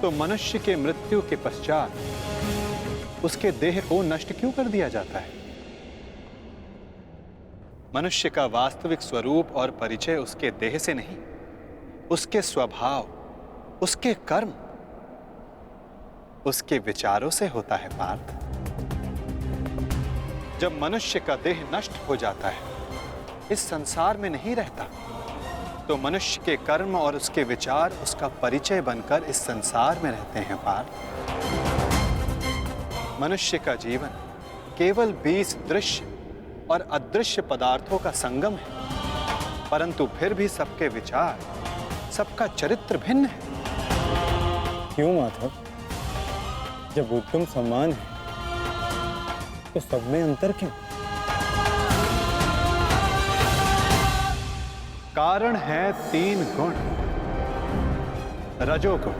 तो मनुष्य के मृत्यु के पश्चात उसके देह को नष्ट क्यों कर दिया जाता है? मनुष्य का वास्तविक स्वरूप और परिचय उसके देह से नहीं, उसके स्वभाव, उसके कर्म, उसके विचारों से होता है पार्थ। जब मनुष्य का देह नष्ट हो जाता है, इस संसार में नहीं रहता, तो मनुष्य के कर्म और उसके विचार उसका परिचय बनकर इस संसार में रहते हैं पार्थ। मनुष्य का जीवन केवल 20 दृश्य और अदृश्य पदार्थों का संगम है, परंतु फिर भी सबके विचार, सबका चरित्र भिन्न है। क्यों माधव? जब उत्तम समान है तो सब में अंतर क्यों? कारण है 3 गुण, रजोगुण,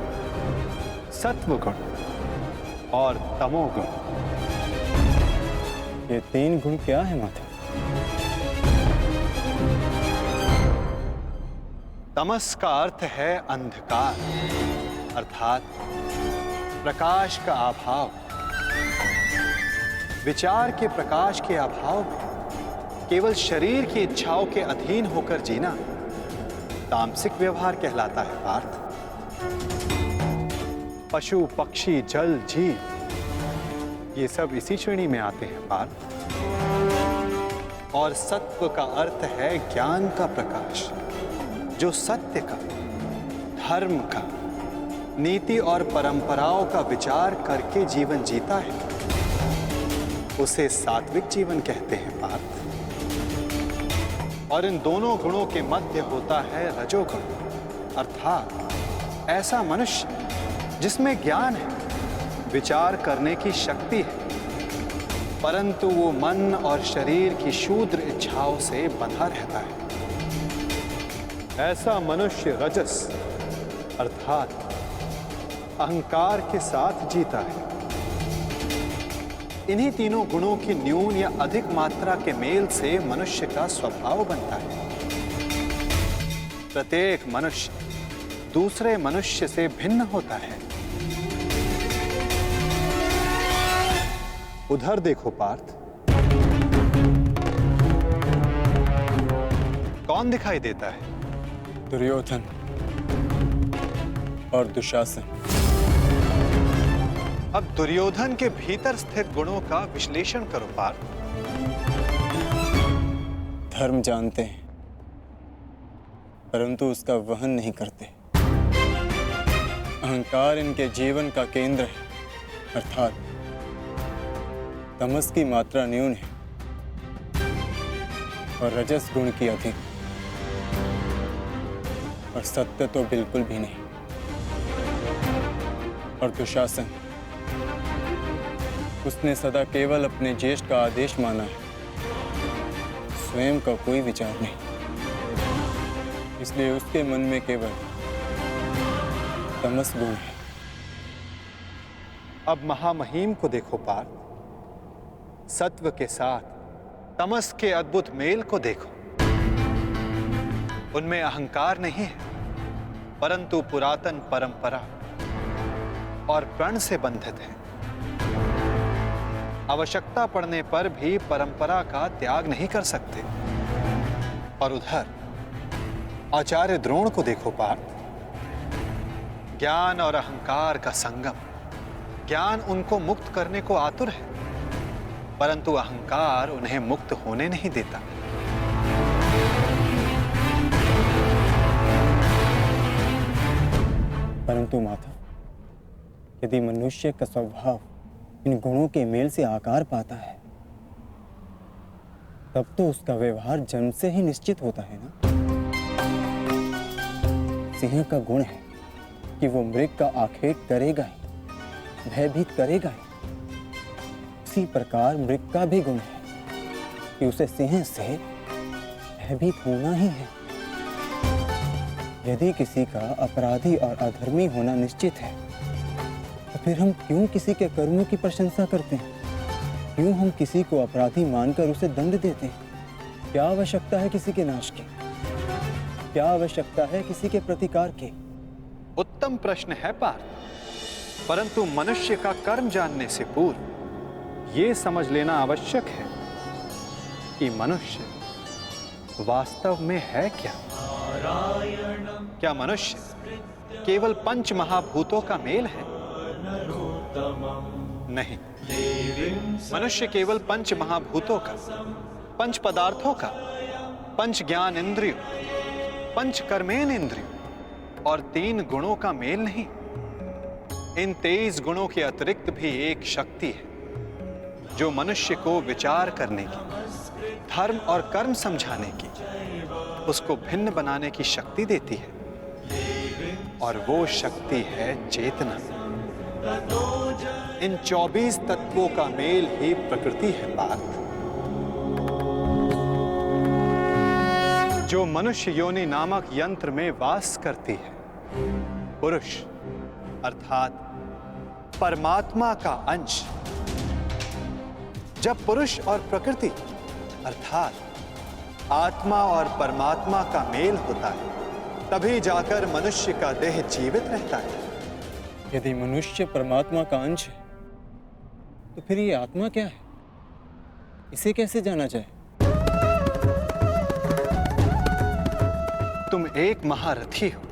सत्वगुण और तमोगुण। ये 3 गुण क्या है माधव? तमस का अर्थ है अंधकार, अर्थात प्रकाश का अभाव। विचार के प्रकाश के अभाव में केवल शरीर की इच्छाओं के अधीन होकर जीना तामसिक व्यवहार कहलाता है पार्थ। पशु, पक्षी, जल, जीव ये सब इसी श्रेणी में आते हैं पार्थ। और सत्व का अर्थ है ज्ञान का प्रकाश, जो सत्य का, धर्म का, नीति और परंपराओं का विचार करके जीवन जीता है, उसे सात्विक जीवन कहते हैं पार्थ। और इन दोनों गुणों के मध्य होता है रजोगुण, अर्थात ऐसा मनुष्य जिसमें ज्ञान है, विचार करने की शक्ति है, परंतु वो मन और शरीर की क्षुद्र इच्छाओं से बंधा रहता है। ऐसा मनुष्य रजस अर्थात अहंकार के साथ जीता है। इन्हीं तीनों गुणों की न्यून या अधिक मात्रा के मेल से मनुष्य का स्वभाव बनता है। प्रत्येक मनुष्य दूसरे मनुष्य से भिन्न होता है। उधर देखो पार्थ, कौन दिखाई देता है? दुर्योधन और दुशासन। अब दुर्योधन के भीतर स्थित गुणों का विश्लेषण करो पार्थ। धर्म जानते हैं, परंतु उसका वहन नहीं करते। अहंकार इनके जीवन का केंद्र है, अर्थात तमस की मात्रा न्यून है और रजस गुण की अधिक, और सत्य तो बिल्कुल भी नहीं। और दुशासन, उसने सदा केवल अपने ज्येष्ठ का आदेश माना है, स्वयं का कोई विचार नहीं। इसलिए उसके मन में केवल तमस गुण है। अब महामहिम को देखो पार्थ, सत्व के साथ तमस के अद्भुत मेल को देखो। उनमें अहंकार नहीं है, परंतु पुरातन परंपरा और प्रण से बंधित है। आवश्यकता पड़ने पर भी परंपरा का त्याग नहीं कर सकते। और उधर आचार्य द्रोण को देखो पार्थ, ज्ञान और अहंकार का संगम। ज्ञान उनको मुक्त करने को आतुर है, परंतु अहंकार उन्हें मुक्त होने नहीं देता। परंतु माधव, यदि मनुष्य का स्वभाव इन गुणों के मेल से आकार पाता है, तब तो उसका व्यवहार जन्म से ही निश्चित होता है ना। सिंह का गुण है कि वो मृग का आखेट करेगा ही, भयभीत करेगा ही। उसी प्रकार मृग का भी गुण है कि उसे सिंह से भयभीत होना ही है। यदि किसी का अपराधी और अधर्मी होना निश्चित है, तो फिर हम क्यों किसी के कर्मों की प्रशंसा करते हैं? क्यों हम किसी को अपराधी मानकर उसे दंड देते हैं? क्या आवश्यकता है किसी के नाश की? क्या आवश्यकता है किसी के प्रतिकार की? उत्तम प्रश्न है पार्थ। परंतु मनुष्य का कर्म जानने से पूर्व यह समझ लेना आवश्यक है कि मनुष्य वास्तव में है क्या। क्या मनुष्य केवल पंच महाभूतों का मेल है? नहीं, मनुष्य केवल पंच महाभूतों का, पंच पदार्थों का, पंच ज्ञान इंद्रियों, पंच कर्मेन इंद्रियों और 3 गुणों का मेल नहीं। इन 23 गुणों के अतिरिक्त भी एक शक्ति है जो मनुष्य को विचार करने की, धर्म और कर्म समझाने की, उसको भिन्न बनाने की शक्ति देती है, और वो शक्ति है चेतना। इन 24 तत्वों का मेल ही प्रकृति है पार्थ, जो मनुष्य योनि नामक यंत्र में वास करती है। पुरुष अर्थात परमात्मा का अंश। जब पुरुष और प्रकृति अर्थात आत्मा और परमात्मा का मेल होता है, तभी जाकर मनुष्य का देह जीवित रहता है। यदि मनुष्य परमात्मा का अंश है, तो फिर ये आत्मा क्या है? इसे कैसे जाना जाए? तुम एक महारथी हो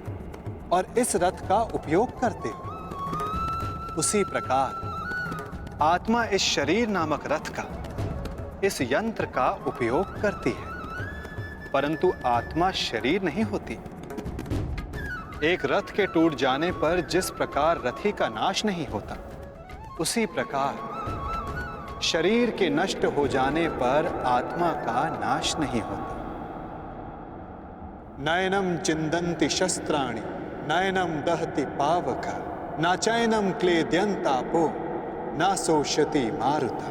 और इस रथ का उपयोग करते हो। उसी प्रकार आत्मा इस शरीर नामक रथ का, इस यंत्र का उपयोग करती है, परंतु आत्मा शरीर नहीं होती। एक रथ के टूट जाने पर जिस प्रकार रथी का नाश नहीं होता, उसी प्रकार शरीर के नष्ट हो जाने पर आत्मा का नाश नहीं होता। नयनम चिंदन्ति शस्त्राणि नयनम दहति पावक न चैनम क्लेद्यन्तापो न शोष्यति मारुता।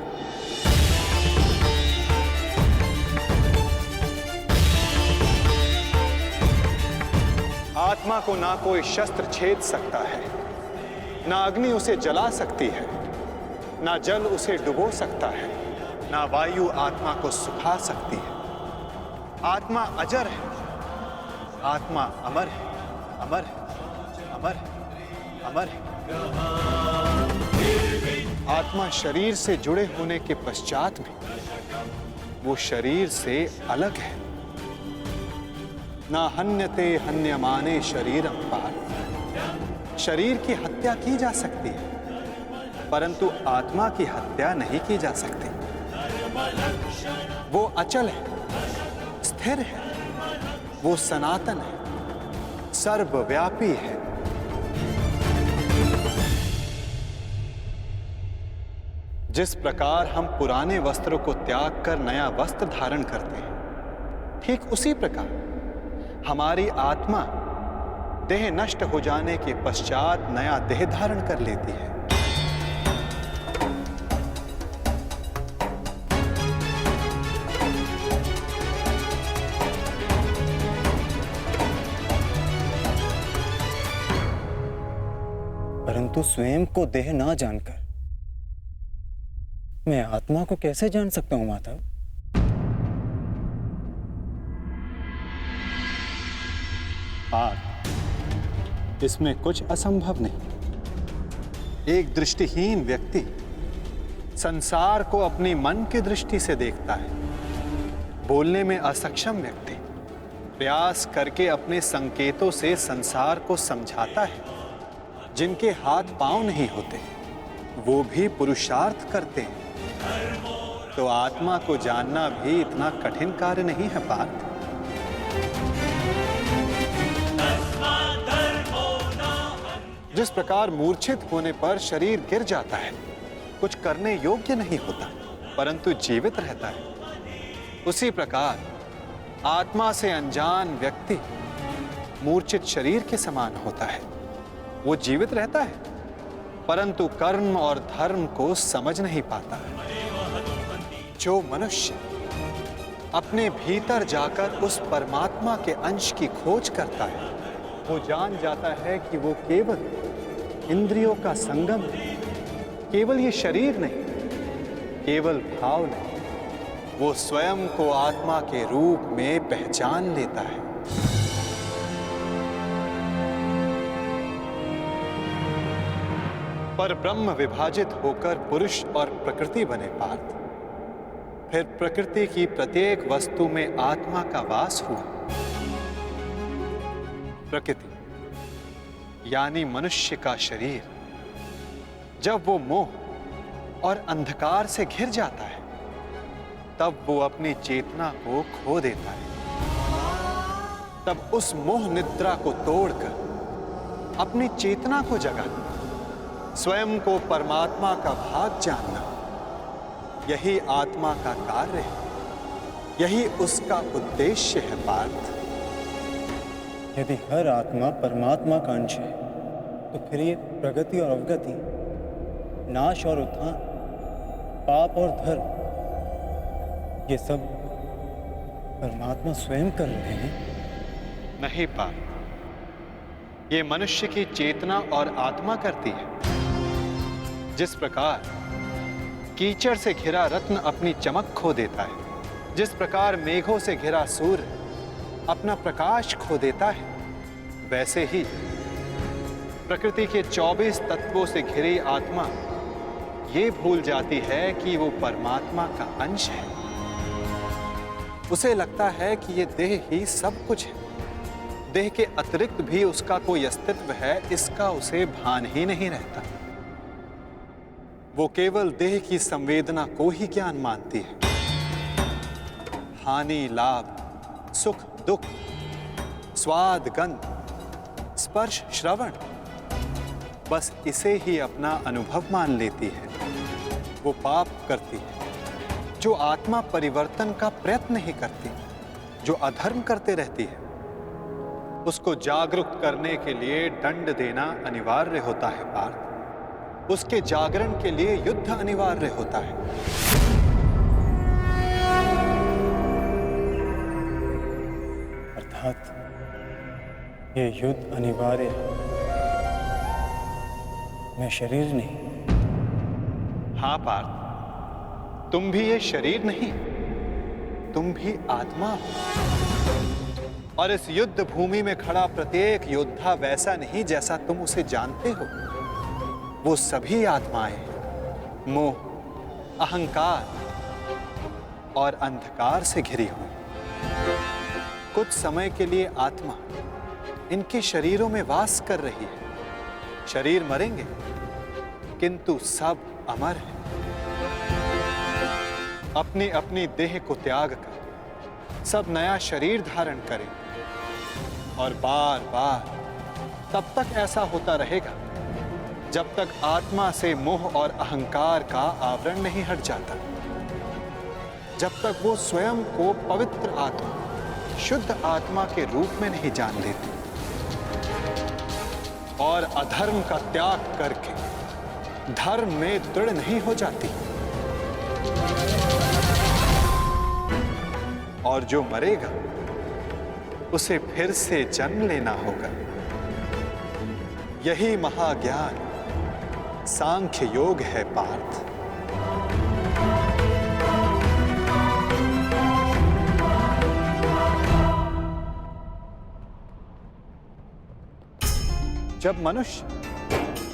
आत्मा को ना कोई शस्त्र छेद सकता है, ना अग्नि उसे जला सकती है, ना जल उसे डुबो सकता है, ना वायु आत्मा को सुखा सकती है। आत्मा अजर है, आत्मा अमर है, अमर है, अमर है, अमर है। आत्मा शरीर से जुड़े होने के पश्चात भी वो शरीर से अलग है। ना हन्यते हन्यमाने शरीरम पार्थ। शरीर की हत्या की जा सकती है, परंतु आत्मा की हत्या नहीं की जा सकती। वो अचल है, स्थिर है, वो सनातन है, सर्वव्यापी है। जिस प्रकार हम पुराने वस्त्रों को त्याग कर नया वस्त्र धारण करते हैं, ठीक उसी प्रकार हमारी आत्मा देह नष्ट हो जाने के पश्चात नया देह धारण कर लेती है। परंतु स्वयं को देह ना जानकर मैं आत्मा को कैसे जान सकता हूं माता? इसमें कुछ असंभव नहीं। एक दृष्टिहीन व्यक्ति संसार को अपनी मन की दृष्टि से देखता है। बोलने में असक्षम व्यक्ति प्रयास करके अपने संकेतों से संसार को समझाता है। जिनके हाथ पांव नहीं होते वो भी पुरुषार्थ करते हैं। तो आत्मा को जानना भी इतना कठिन कार्य नहीं है पार्थ। जिस प्रकार मूर्छित होने पर शरीर गिर जाता है, कुछ करने योग्य नहीं होता, परंतु जीवित रहता है, उसी प्रकार आत्मा से अनजान व्यक्ति मूर्छित शरीर के समान होता है। वो जीवित रहता है, परंतु कर्म और धर्म को समझ नहीं पाता। जो मनुष्य अपने भीतर जाकर उस परमात्मा के अंश की खोज करता है, वो जान जाता है कि वो केवल इंद्रियों का संगम है, केवल ये शरीर नहीं, केवल भाव नहीं, वो स्वयं को आत्मा के रूप में पहचान लेता है। पर ब्रह्म विभाजित होकर पुरुष और प्रकृति बने पार्थ। फिर प्रकृति की प्रत्येक वस्तु में आत्मा का वास हुआ। प्रकृति यानी मनुष्य का शरीर जब वो मोह और अंधकार से घिर जाता है, तब वो अपनी चेतना को खो देता है। तब उस मोह निद्रा को तोड़कर अपनी चेतना को जगाना, स्वयं को परमात्मा का भाग जानना, यही आत्मा का कार्य है, यही उसका उद्देश्य है पार्थ। यदि हर आत्मा परमात्मा का अंश है, तो फिर ये प्रगति और अवगति, नाश और उत्थान, पाप और धर्म, ये सब परमात्मा स्वयं कर रहे हैं। नहीं पार्थ, ये मनुष्य की चेतना और आत्मा करती है। जिस प्रकार कीचड़ से घिरा रत्न अपनी चमक खो देता है, जिस प्रकार मेघों से घिरा सूर्य अपना प्रकाश खो देता है, वैसे ही प्रकृति के 24 तत्वों से घिरी आत्मा ये भूल जाती है कि वो परमात्मा का अंश है। उसे लगता है कि ये देह ही सब कुछ है, देह के अतिरिक्त भी उसका कोई अस्तित्व है, इसका उसे भान ही नहीं रहता। वो केवल देह की संवेदना को ही ज्ञान मानती है। हानि लाभ, सुख दुख, स्वाद गंध, स्पर्श श्रवण, बस इसे ही अपना अनुभव मान लेती है। वो पाप करती है जो आत्मा परिवर्तन का प्रयत्न ही करती, जो अधर्म करते रहती है। उसको जागरूक करने के लिए दंड देना अनिवार्य होता है पार्थ। उसके जागरण के लिए युद्ध अनिवार्य होता है। अर्थात ये युद्ध अनिवार्य है, मैं शरीर नहीं। हाँ पार्थ, तुम भी ये शरीर नहीं, तुम भी आत्मा हो। और इस युद्ध भूमि में खड़ा प्रत्येक योद्धा वैसा नहीं जैसा तुम उसे जानते हो। वो सभी आत्माएं मोह, अहंकार और अंधकार से घिरी हुई। कुछ समय के लिए आत्मा इनके शरीरों में वास कर रही है। शरीर मरेंगे, किंतु सब अमर हैं। अपनी अपनी देह को त्याग कर सब नया शरीर धारण करें, और बार बार तब तक ऐसा होता रहेगा जब तक आत्मा से मोह और अहंकार का आवरण नहीं हट जाता, जब तक वो स्वयं को पवित्र आत्मा, शुद्ध आत्मा के रूप में नहीं जान लेती और अधर्म का त्याग करके धर्म में दृढ़ नहीं हो जाती। और जो मरेगा उसे फिर से जन्म लेना होगा। यही महाज्ञान सांख्य योग है पार्थ। जब मनुष्य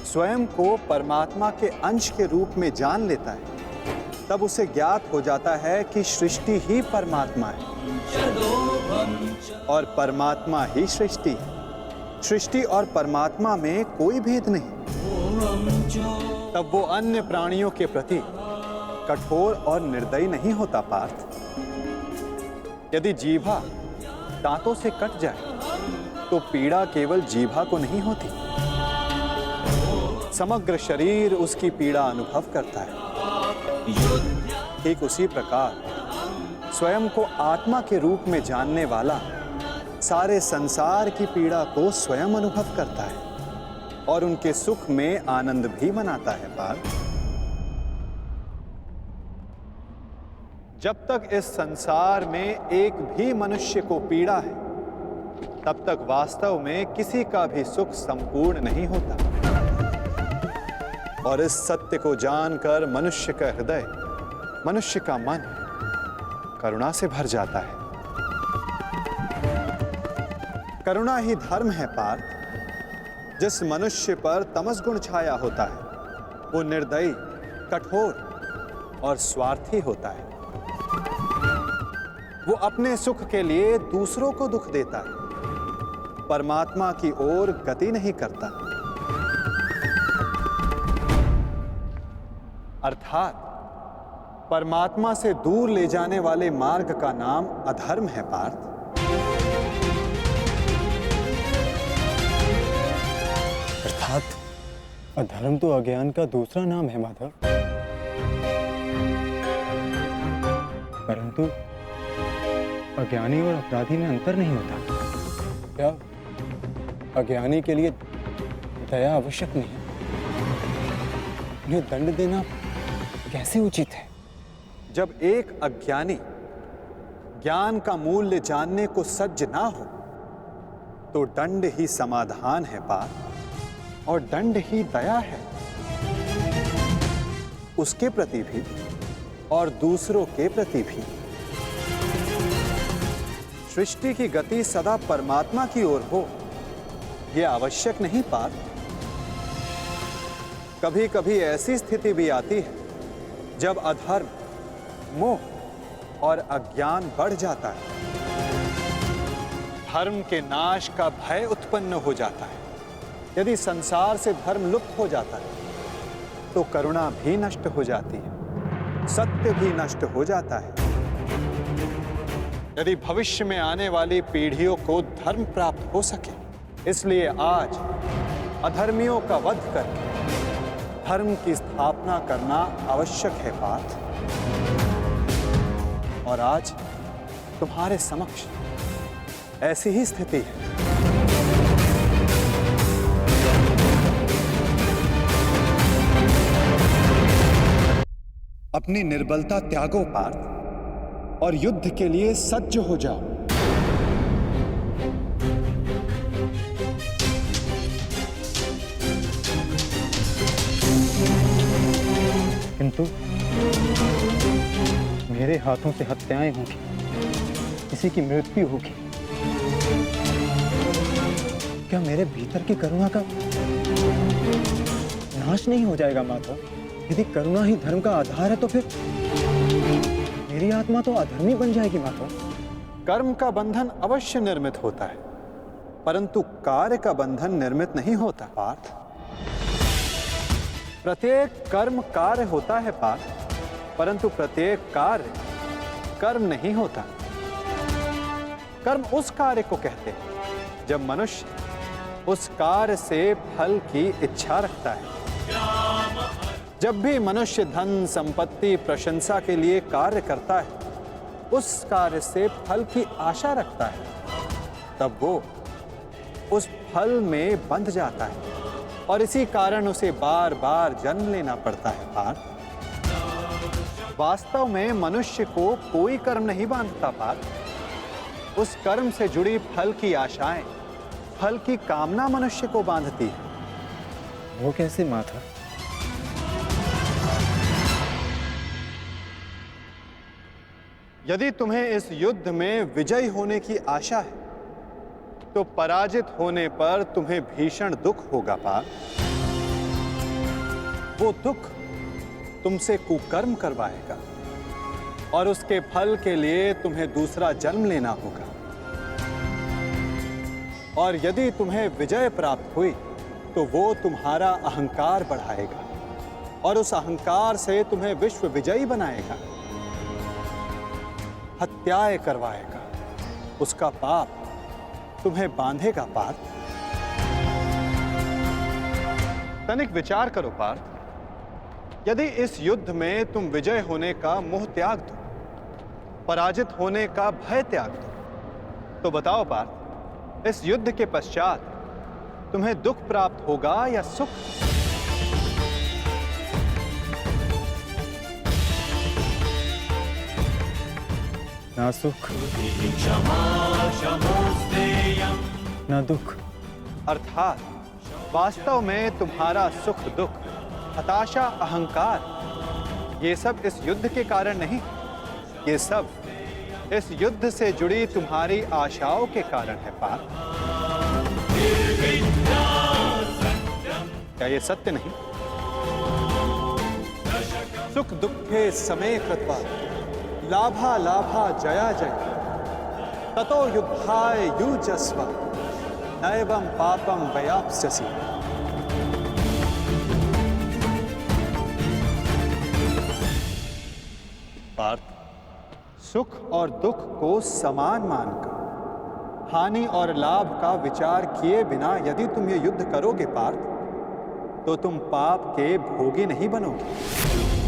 स्वयं को परमात्मा के अंश के रूप में जान लेता है, तब उसे ज्ञात हो जाता है कि सृष्टि ही परमात्मा है और परमात्मा ही सृष्टि है। सृष्टि और परमात्मा में कोई भेद नहीं। तब वो अन्य प्राणियों के प्रति कठोर और निर्दयी नहीं होता पार्थ। यदि जीभा दांतों से कट जाए तो पीड़ा केवल जीभा को नहीं होती, समग्र शरीर उसकी पीड़ा अनुभव करता है। ठीक उसी प्रकार स्वयं को आत्मा के रूप में जानने वाला सारे संसार की पीड़ा को स्वयं अनुभव करता है और उनके सुख में आनंद भी मनाता है पार्थ। जब तक इस संसार में एक भी मनुष्य को पीड़ा है, तब तक वास्तव में किसी का भी सुख संपूर्ण नहीं होता। और इस सत्य को जानकर मनुष्य का हृदय, मनुष्य का मन करुणा से भर जाता है। करुणा ही धर्म है पार्थ। जिस मनुष्य पर तमस गुण छाया होता है, वो निर्दयी, कठोर और स्वार्थी होता है। वो अपने सुख के लिए दूसरों को दुख देता है, परमात्मा की ओर गति नहीं करता। अर्थात परमात्मा से दूर ले जाने वाले मार्ग का नाम अधर्म है पार्थ। अर्थात अधर्म तो अज्ञान का दूसरा नाम है माधव। परंतु अज्ञानी और अपराधी में अंतर नहीं होता। क्या अज्ञानी के लिए दया आवश्यक नहीं है? उन्हें दंड देना कैसे उचित है? जब एक अज्ञानी ज्ञान का मूल्य जानने को सज्ज ना हो तो दंड ही समाधान है पार्थ, और दंड ही दया है, उसके प्रति भी और दूसरों के प्रति भी। सृष्टि की गति सदा परमात्मा की ओर हो, यह आवश्यक नहीं पार्थ। कभी कभी ऐसी स्थिति भी आती है जब अधर्म, मोह और अज्ञान बढ़ जाता है। धर्म के नाश का भय उत्पन्न हो जाता है। यदि संसार से धर्म लुप्त हो जाता है तो करुणा भी नष्ट हो जाती है, सत्य भी नष्ट हो जाता है। यदि भविष्य में आने वाली पीढ़ियों को धर्म प्राप्त हो सके, इसलिए आज अधर्मियों का वध करके धर्म की स्थापना करना आवश्यक है पार्थ। और आज तुम्हारे समक्ष ऐसी ही स्थिति है। अपनी निर्बलता त्यागो पार्थ और युद्ध के लिए सज्ज हो जाओ। किंतु मेरे हाथों से हत्याएं होंगी, किसी की मृत्यु होगी। क्या मेरे भीतर की करुणा का नाश नहीं हो जाएगा माधव? यदि करुणा ही धर्म का आधार है तो फिर मेरी आत्मा तो अधर्मी बन जाएगी माधव। कर्म का बंधन अवश्य निर्मित होता है, परंतु कार्य का बंधन निर्मित नहीं होता पार्थ। प्रत्येक कर्म कार्य होता है पार्थ, परंतु प्रत्येक कार्य कर्म नहीं होता। कर्म उस कार्य को कहते हैं जब मनुष्य उस कार्य से फल की इच्छा रखता है। जब भी मनुष्य धन, संपत्ति, प्रशंसा के लिए कार्य करता है, उस कार्य से फल की आशा रखता है, तब वो उस फल में बंध जाता है और इसी कारण उसे बार बार जन्म लेना पड़ता है पार्थ। वास्तव में मनुष्य को कोई कर्म नहीं बांधता पार्थ। उस कर्म से जुड़ी फल की आशाएं, फल की कामना मनुष्य को बांधती है। वो कैसे माधव? यदि तुम्हें इस युद्ध में विजयी होने की आशा है तो पराजित होने पर तुम्हें भीषण दुख होगा पार्थ। वो दुख तुमसे कुकर्म करवाएगा और उसके फल के लिए तुम्हें दूसरा जन्म लेना होगा। और यदि तुम्हें विजय प्राप्त हुई तो वो तुम्हारा अहंकार बढ़ाएगा और उस अहंकार से तुम्हें विश्व विजयी बनाएगा, हत्याएं करवाएगा। उसका पाप तुम्हें बांधेगा पार्थ। तनिक विचार करो पार्थ। यदि इस युद्ध में तुम विजय होने का मोह त्याग दो, पराजित होने का भय त्याग दो, तो बताओ पार्थ, इस युद्ध के पश्चात तुम्हें दुख प्राप्त होगा या सुख? ना सुख ना दुख। अर्थात वास्तव में तुम्हारा सुख, दुख, हताशा, अहंकार, ये सब इस युद्ध के कारण नहीं, ये सब इस युद्ध से जुड़ी तुम्हारी आशाओं के कारण है पार्थ। क्या ये सत्य नहीं? सुख दुःखे समे कृत्वा लाभा लाभा जया जय ततो युद्धाय युजस्व नैवं पापं वयाप्स्यसि। पार्थ, सुख और दुख को समान मानकर हानि और लाभ का विचार किए बिना यदि तुम ये युद्ध करोगे पार्थ, तो तुम पाप के भोगी नहीं बनोगे।